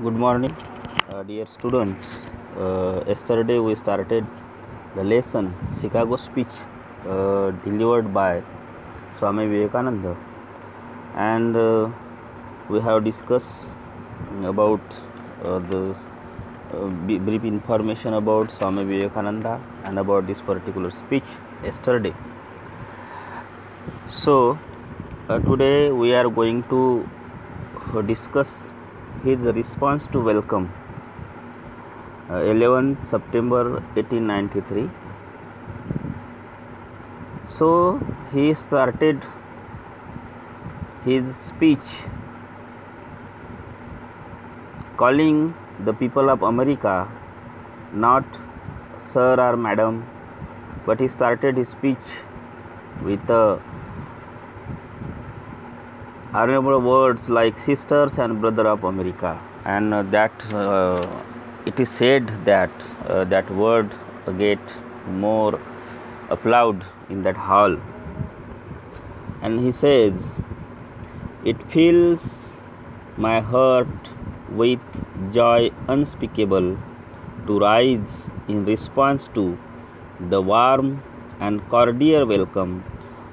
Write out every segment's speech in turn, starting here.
Good morning, dear students. Yesterday we started the lesson Chicago speech delivered by Swami Vivekananda, and we have discussed about the brief information about Swami Vivekananda and about this particular speech yesterday. So today we are going to discuss his response to welcome 11th September 1893. So he started his speech calling the people of America not sir or madam, but he started his speech with honorable words like sisters and brother of America, and it is said that that word get more applaud in that hall. And he says, it fills my heart with joy unspeakable to rise in response to the warm and cordial welcome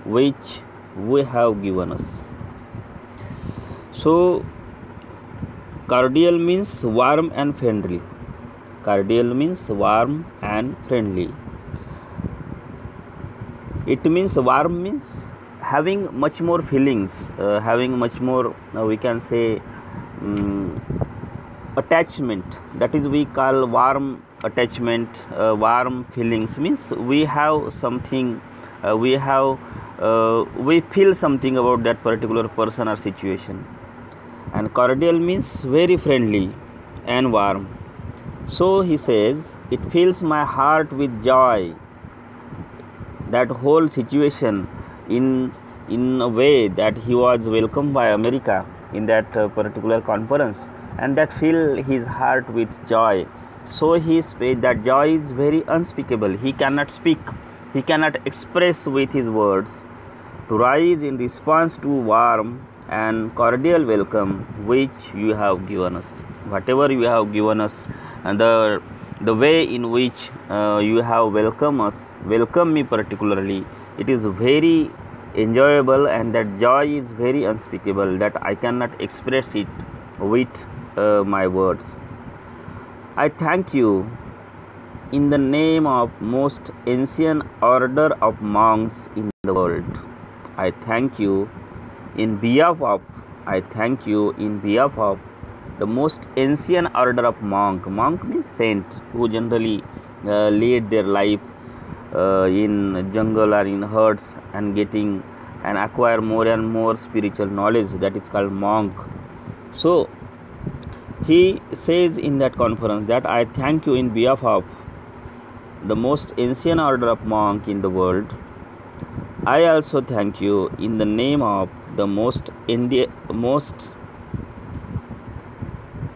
which we have given us. So cordial means warm and friendly. Cordial means warm and friendly. It means warm means having much more feelings, having much more we can say attachment. That is we call warm attachment. Warm feelings means we have something, we feel something about that particular person or situation. And cordial means very friendly and warm. So he says, it fills my heart with joy, that whole situation, in a way that he was welcomed by America in that particular conference, and that fill his heart with joy. So he says that joy is very unspeakable. He cannot speak, he cannot express with his words, to rise in response to warm and cordial welcome which you have given us. Whatever you have given us, and the way in which you have welcomed me particularly, it is very enjoyable, and that joy is very unspeakable that I cannot express it with my words. I thank you in the name of most ancient order of monks in the world. I thank you in behalf of the most ancient order of monk. Monk means saint, who generally lead their life in jungle or in herds and getting and acquire more and more spiritual knowledge. That is called monk. So he says in that conference that I thank you in behalf of the most ancient order of monk in the world. I also thank you in the name of the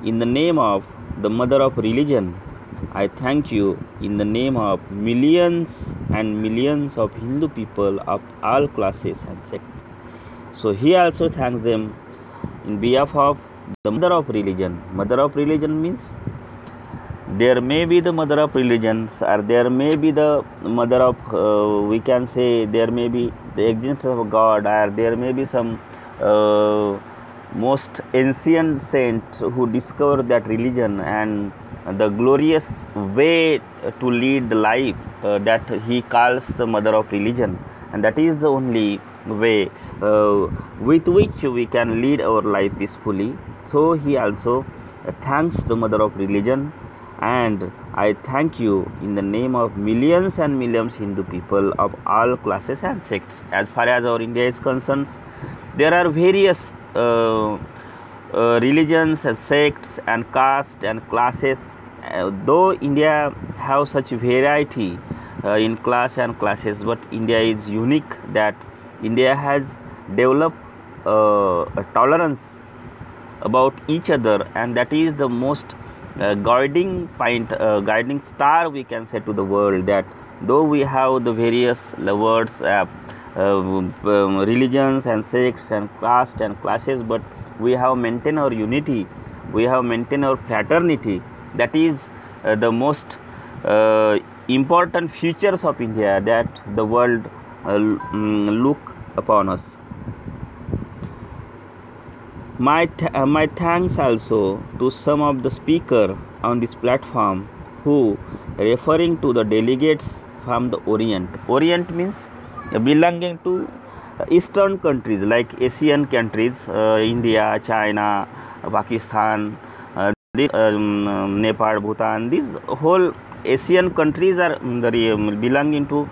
in the name of the mother of religion. I thank you in the name of millions and millions of Hindu people of all classes and sects. So he also thanks them in behalf of the mother of religion. Mother of religion means there may be the mother of religions, or there may be the mother of we can say there may be the existence of God, or there may be some most ancient saint who discovered that religion and the glorious way to lead the life that he calls the mother of religion, and that is the only way with which we can lead our life peacefully. So he also thanks the mother of religion, and I thank you in the name of millions and millions Hindu people of all classes and sects. As far as our India is concerned, there are various religions and sects and castes and classes. Though India have such variety in class and classes, but India is unique that India has developed a tolerance about each other, and that is the most guiding point, guiding star we can say to the world, that though we have the various words, religions and sects and caste and classes, but we have maintained our unity we have maintained our fraternity. That is the most important features of India that the world look upon us. My thanks also to some of the speakers on this platform who referring to the delegates from the Orient. Orient means belonging to Eastern countries like Asian countries, India, China, Pakistan, Nepal, Bhutan. These whole Asian countries are belonging to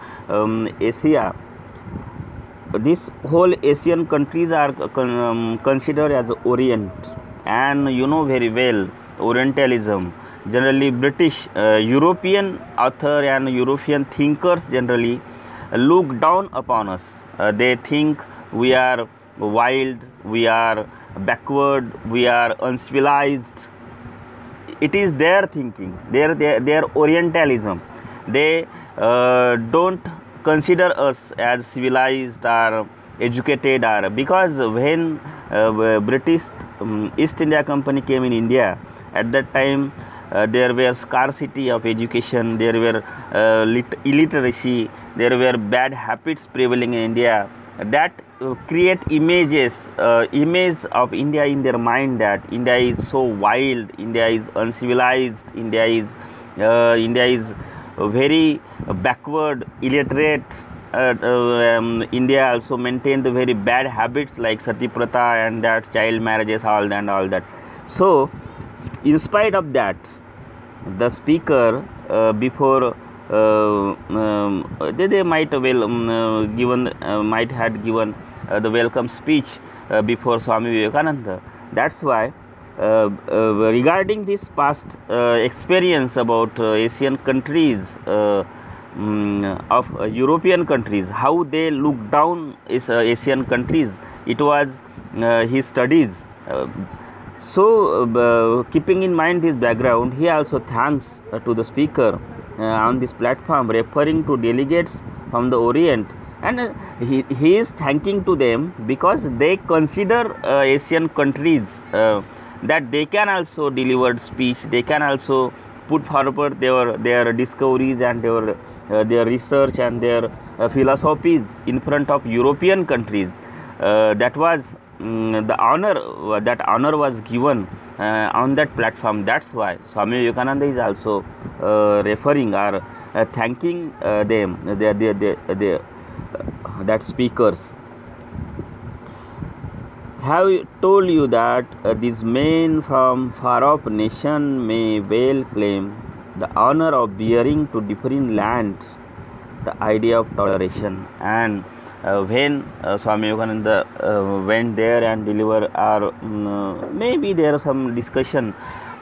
Asia. These whole Asian countries are considered as Orient, and you know very well Orientalism. Generally, British, European author and European thinkers generally look down upon us. They think we are wild, we are backward, we are uncivilized. It is their thinking, their Orientalism. They don't consider us as civilized or educated, or because when British East India Company came in India, at that time there were scarcity of education, there were illiteracy, there were bad habits prevailing in India, that create image of India in their mind, that India is so wild, India is uncivilized, India is very backward, illiterate. India also maintained the very bad habits like sati pratha and that child marriages, all that. So in spite of that, the speaker before they might had given the welcome speech before Swami Vivekananda. That's why regarding this past experience about Asian countries of European countries, how they look down is Asian countries, it was his studies. So keeping in mind this background, he also thanks to the speaker on this platform referring to delegates from the Orient, and he is thanking to them because they consider Asian countries that they can also deliver speech, they can also put forward their discoveries and their research and their philosophies in front of European countries. That was the honor, that honor was given on that platform. That's why Swami Vivekananda is also referring or thanking them, that speakers. Have told you that these men from far off nation may well claim the honor of bearing to different lands the idea of toleration. And when Swami Vivekananda went there and delivered, or maybe there is some discussion,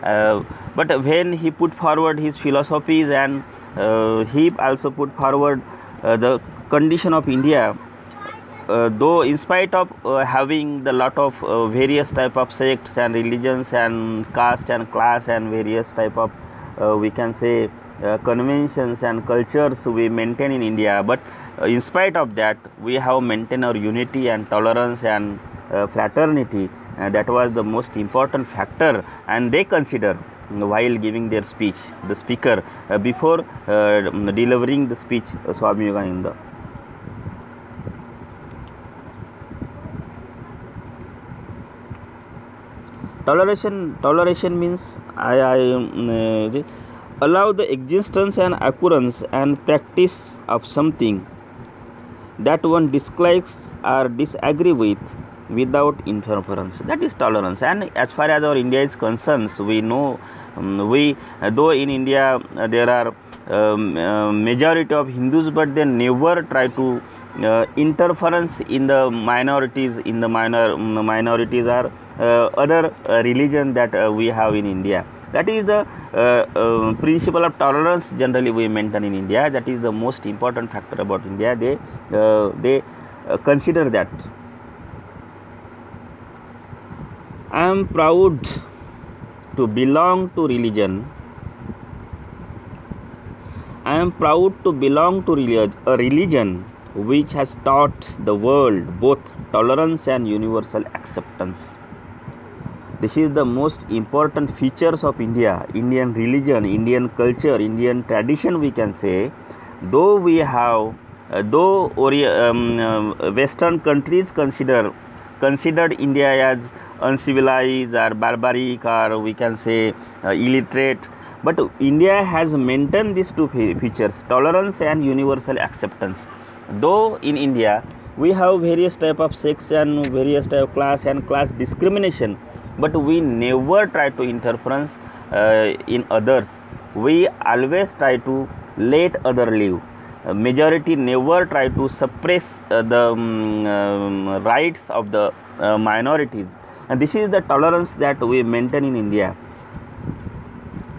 but when he put forward his philosophies and he also put forward the condition of India, though in spite of having the lot of various type of sects and religions and caste and class and various type of we can say conventions and cultures we maintain in India, but in spite of that we have maintained our unity and tolerance and fraternity. That was the most important factor, and they consider while giving their speech, the speaker before delivering the speech, Swami Vivekananda. Toleration means I allow the existence and occurrence and practice of something that one dislikes or disagree with without interference. That is tolerance. And as far as our India is concerned, we know though in India there are majority of Hindus, but they never try to interference in the minorities, minorities are other religion that we have in India. That is the principle of tolerance generally we maintain in India. That is the most important factor about India. They consider that. I am proud to belong to religion. I am proud to belong to a religion which has taught the world both tolerance and universal acceptance. This is the most important features of India, Indian religion, Indian culture, Indian tradition, we can say. Though we have, Western countries considered India as uncivilized or barbaric, or we can say illiterate, but India has maintained these two features, tolerance and universal acceptance. Though in India we have various type of sex and various type of class and class discrimination, but we never try to interference in others. We always try to let other live. Majority never try to suppress the rights of the minorities, and this is the tolerance that we maintain in India.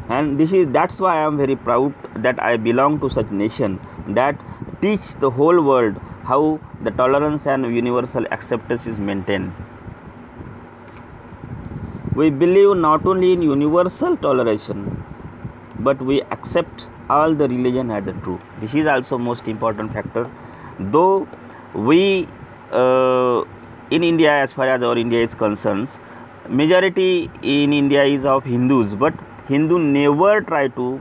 And that's why I am very proud that I belong to such nation that teach the whole world how the tolerance and universal acceptance is maintained. We believe not only in universal toleration, but we accept all the religion as the true. This is also most important factor. Though we in India, as far as our India is concerned, majority in India is of Hindus, but Hindu never try to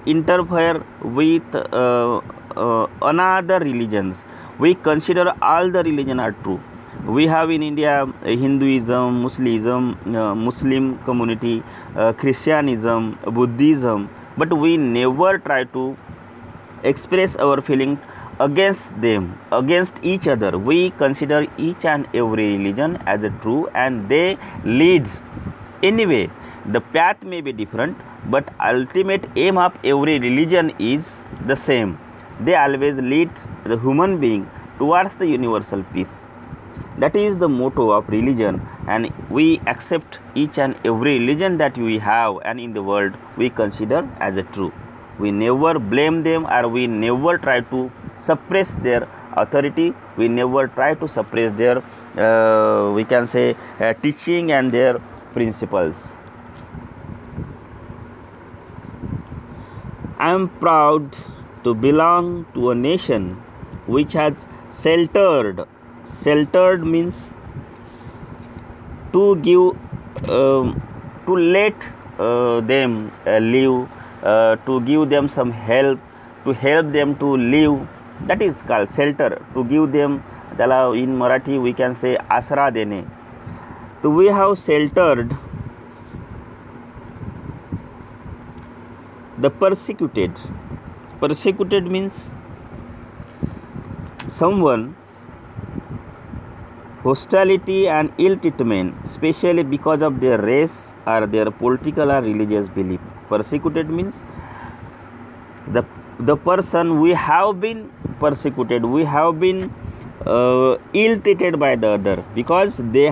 interfere with another religions. We consider all the religion are true. We have in India Hinduism, Muslim community, Christianism, Buddhism, but we never try to express our feeling against them, against each other. We consider each and every religion as a true, and they lead. Anyway, the path may be different, but ultimate aim of every religion is the same. They always lead the human being towards the universal peace. That is the motto of religion, and we accept each and every religion that we have and in the world we consider as a true. We never blame them, or we never try to suppress their authority. We never try to suppress their we can say teaching and their principles. I am proud to belong to a nation which has sheltered means to give to let them live, to give them some help, to help them to live. That is called shelter. To give them, in Marathi we can say asra dene. So we have sheltered the persecuted. Persecuted means someone hostility and ill treatment, especially because of their race or their political or religious belief. Persecuted means the person we have been persecuted, we have been ill treated by the other because they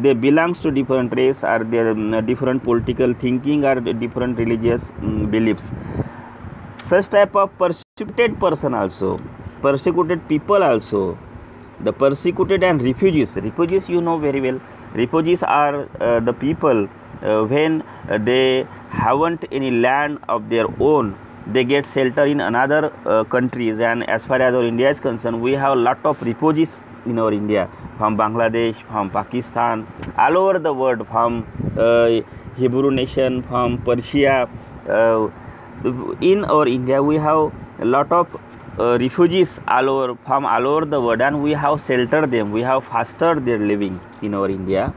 they belongs to different race or their different political thinking or different religious beliefs. Such type of persecuted person also, persecuted people also, the persecuted and refugees. Refugees, you know very well. Refugees are the people when they haven't any land of their own, they get shelter in another countries. And as far as our India is concerned, we have a lot of refugees in our India, from Bangladesh, from Pakistan, all over the world, from Hebrew nation, from Persia. In our India, we have a lot of refugees from all over the world, and we have sheltered them, we have fostered their living in our India.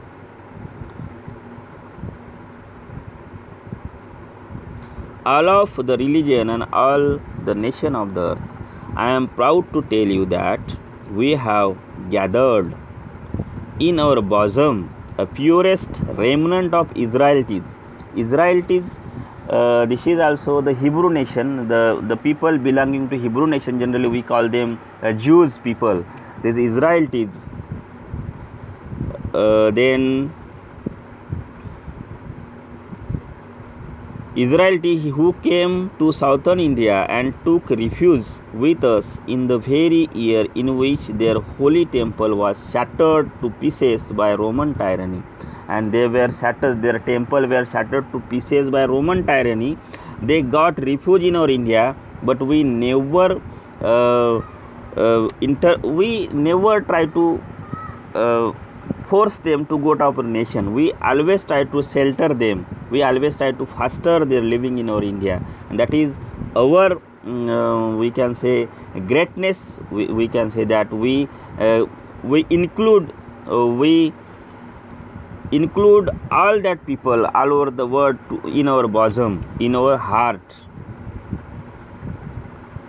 All of the religion and all the nation of the earth, I am proud to tell you that we have gathered in our bosom a purest remnant of Israelites. Israelites, this is also the Hebrew nation, the people belonging to Hebrew nation. Generally we call them Jews people. This Israelites. Then Israelites who came to southern India and took refuge with us in the very year in which their holy temple was shattered to pieces by Roman tyranny. And they were shattered, their temple were shattered to pieces by Roman tyranny. They got refuge in our India, but we never try to force them to go to our nation. We always try to shelter them. We always try to foster their living in our India, and that is our we can say greatness. We can say that we include all that people all over the world in our bosom, in our heart.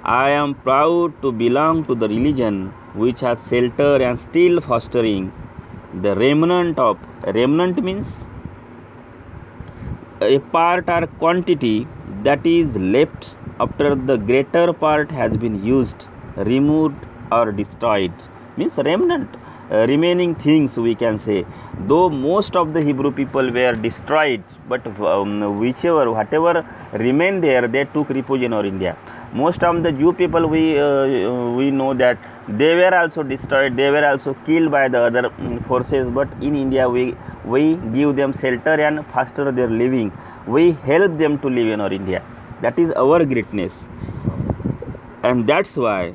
I am proud to belong to the religion which has sheltered and still fostering the remnant of. Remnant means a part or quantity that is left after the greater part has been used, removed or destroyed. Means remnant, remaining things, we can say. Though most of the Hebrew people were destroyed, but whatever remained there, they took refuge in our India. Most of the Jew people, we know that they were also destroyed, they were also killed by the other forces, but in India we give them shelter and foster their living. We help them to live in our India. That is our greatness. And that's why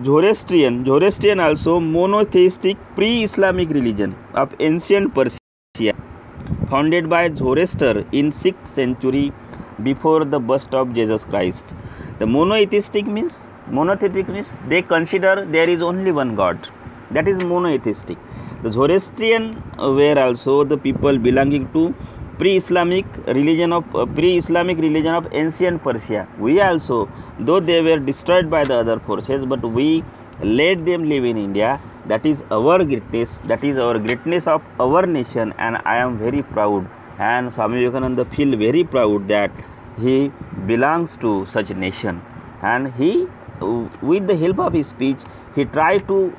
Zoroastrian also monotheistic pre-Islamic religion of ancient Persia, founded by Zoroaster in 6th century before the birth of Jesus Christ. The monotheistic means they consider there is only one God. That is monotheistic. The Zoroastrian were also the people belonging to pre-Islamic religion of ancient Persia. We also, though they were destroyed by the other forces, but we let them live in India. That is our greatness. That is our greatness of our nation, and I am very proud. And Swami Vivekananda feel very proud that he belongs to such a nation, and he, with the help of his speech, he tried to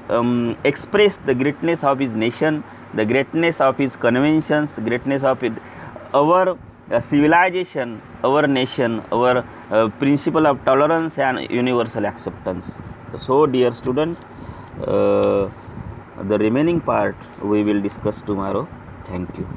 express the greatness of his nation, the greatness of his conventions, greatness of our civilization, our nation, our principle of tolerance and universal acceptance. So, dear student, the remaining part we will discuss tomorrow. Thank you.